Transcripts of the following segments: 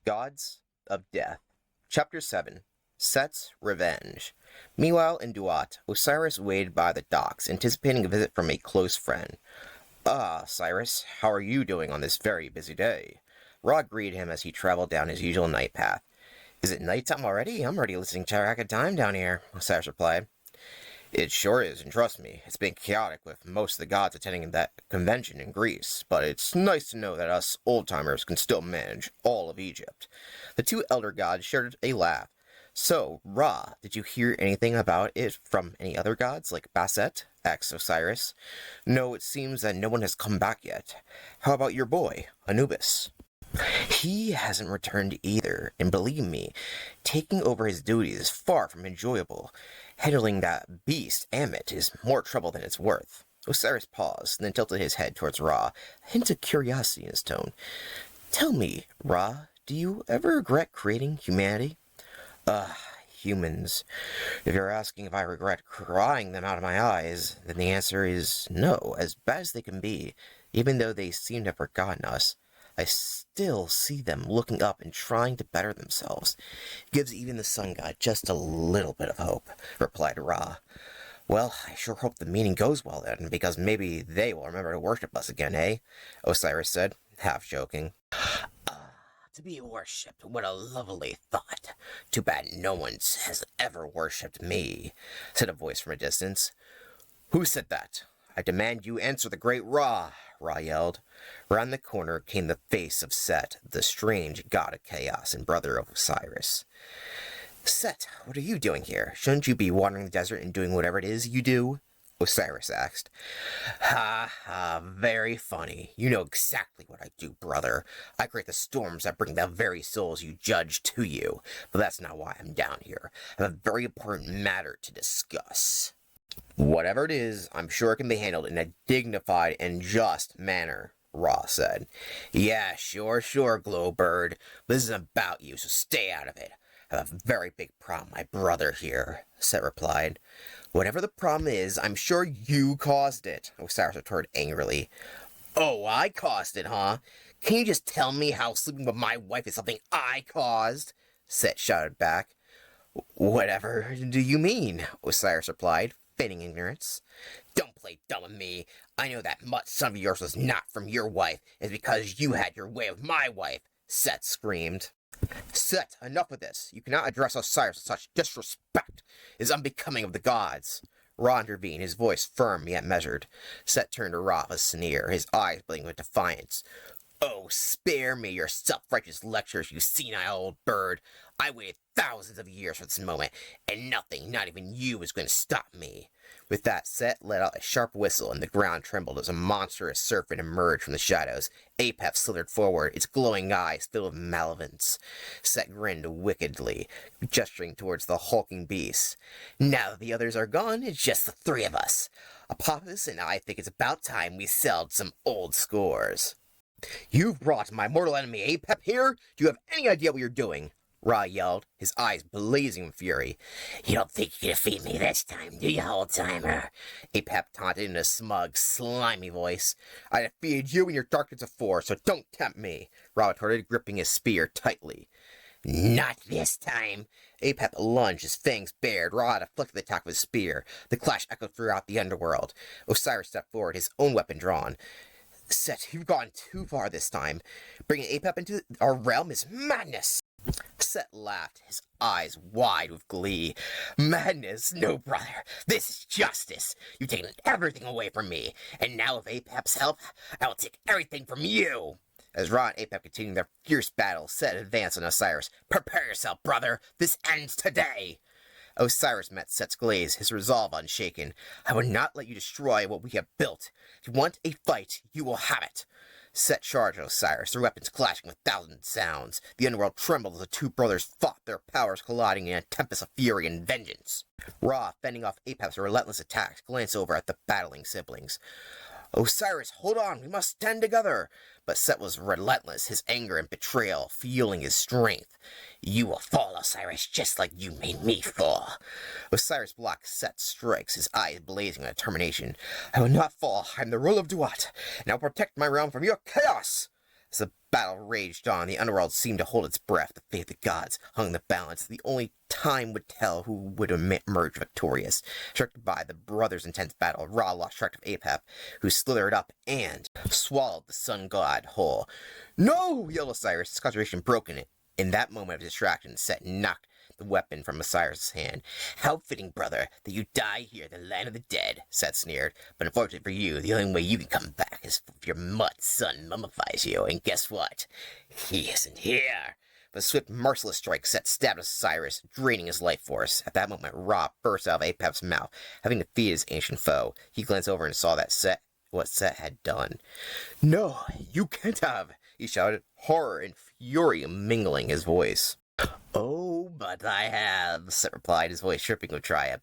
Gods of Death. Chapter 7. Set's Revenge. Meanwhile, in Duat, Osiris waited by the docks, anticipating a visit from a close friend. "Ah, Cyrus, how are you doing on this very busy day?" Ra greeted him as he traveled down his usual night path. "Is it nighttime already? I'm already listening to Track of Time down here," Osiris replied. "It sure is, and trust me, it's been chaotic with most of the gods attending that convention in Greece, but it's nice to know that us old-timers can still manage all of Egypt." The two elder gods shared a laugh. "So, Ra, did you hear anything about it from any other gods, like Bastet?" asked Osiris. "No, it seems that no one has come back yet. How about your boy, Anubis?" "He hasn't returned either, and believe me, taking over his duties is far from enjoyable. Handling that beast, Ammit, is more trouble than it's worth." Osiris paused, then tilted his head towards Ra, a hint of curiosity in his tone. "Tell me, Ra, do you ever regret creating humanity?" Humans. If you're asking if I regret crying them out of my eyes, then the answer is no, as bad as they can be, even though they seem to have forgotten us. I still see them looking up and trying to better themselves. It gives even the sun god just a little bit of hope," replied Ra. "Well, I sure hope the meeting goes well then, because maybe they will remember to worship us again, eh?" Osiris said, half joking. "To be worshipped, what a lovely thought. Too bad no one has ever worshipped me," said a voice from a distance. "Who said that? I demand you answer the great Ra," Ra yelled. Round the corner came the face of Set, the strange god of chaos and brother of Osiris. "Set, what are you doing here? Shouldn't you be wandering the desert and doing whatever it is you do?" Osiris asked. "Ha ha, very funny. You know exactly what I do, brother. I create the storms that bring the very souls you judge to you. But that's not why I'm down here. I have a very important matter to discuss." "Whatever it is, I'm sure it can be handled in a dignified and just manner," Ra said. "Yeah, sure, Glowbird. But this isn't about you, so stay out of it. I have a very big problem, my brother here," Set replied. "Whatever the problem is, I'm sure you caused it," Osiris retorted angrily. "Oh, I caused it, huh? Can you just tell me how sleeping with my wife is something I caused?" Set shouted back. "Whatever do you mean?" Osiris replied, feigning ignorance. "Don't play dumb with me. I know that much son of yours was not from your wife. It's because you had your way with my wife," Set screamed. "Set, enough of this. You cannot address Osiris with such disrespect. It is unbecoming of the gods." Ra intervened, his voice firm yet measured. Set turned to Ra with a sneer, his eyes blazing with defiance. "Oh, spare me your self-righteous lectures, you senile old bird. I waited thousands of years for this moment, and nothing, not even you, is going to stop me." With that, Set let out a sharp whistle, and the ground trembled as a monstrous serpent emerged from the shadows. Apep slithered forward, its glowing eyes filled with malevolence. Set grinned wickedly, gesturing towards the hulking beast. "Now that the others are gone, it's just the three of us. Apophis and I think it's about time we settled some old scores." "You've brought my mortal enemy Apep here? Do you have any idea what you're doing?" Ra yelled, his eyes blazing with fury. "You don't think you can defeat me this time, do you, old-timer?" Apep taunted in a smug, slimy voice. "I defeated you in your darkness of four, so don't tempt me," Ra retorted, gripping his spear tightly. "Not this time!" Apep lunged, his fangs bared. Ra deflected the attack with his spear. The clash echoed throughout the underworld. Osiris stepped forward, his own weapon drawn. "Set, you've gone too far this time. Bringing Apep into our realm is madness." Set laughed, his eyes wide with glee. "Madness? No, brother. This is justice. You've taken everything away from me, and now with Apep's help, I will take everything from you." As Ra and Apep continued their fierce battle, Set advanced on Osiris. "Prepare yourself, brother. This ends today." Osiris met Set's gaze, his resolve unshaken. "I will not let you destroy what we have built. If you want a fight, you will have it." Set charged at Osiris, their weapons clashing with thousand sounds. The underworld trembled as the two brothers fought, their powers colliding in a tempest of fury and vengeance. Ra, fending off Apep's relentless attacks, glanced over at the battling siblings. "Osiris, hold on, we must stand together." But Set was relentless, his anger and betrayal fueling his strength. "You will fall, Osiris, just like you made me fall." Osiris blocked Set's strikes, his eyes blazing with determination. "I will not fall. I am the ruler of Duat, and I will protect my realm from your chaos." As the battle raged on, the underworld seemed to hold its breath. The fate of the gods hung in the balance. The only time would tell who would emerge victorious. Struck by the brothers' intense battle, Ra lost track of Apep, who slithered up and swallowed the sun god whole. "No!" yelled Osiris, his concentration broken. In that moment of distraction, Set knocked the weapon from Osiris' hand. "How fitting, brother, that you die here in the land of the dead," Set sneered. "But unfortunately for you, the only way you can come back is if your mud son mummifies you, and guess what? He isn't here." With a swift, merciless strike, Set stabbed Osiris, draining his life force. At that moment, Ra burst out of Apep's mouth, having defeated his ancient foe. He glanced over and saw what Set had done. "No, you can't have!" he shouted, horror and fury mingling his voice. "Oh, but I have," Set replied, his voice dripping with triumph.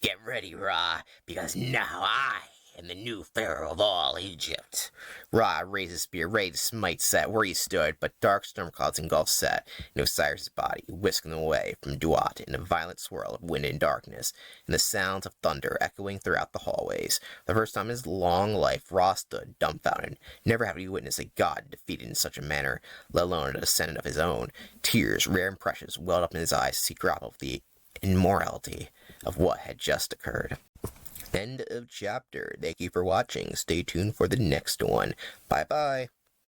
"Get ready, Ra, because now I am the new pharaoh of all Egypt." Ra raised his spear, ready to smite Set where he stood, but dark storm clouds engulfed Set and Osiris' body, whisking them away from Duat in a violent swirl of wind and darkness, and the sounds of thunder echoing throughout the hallways. For the first time in his long life, Ra stood dumbfounded. Never had he witnessed a god defeated in such a manner, let alone a descendant of his own. Tears, rare and precious, welled up in his eyes as he grappled with the immorality of what had just occurred. End of chapter. Thank you for watching. Stay tuned for the next one. Bye-bye.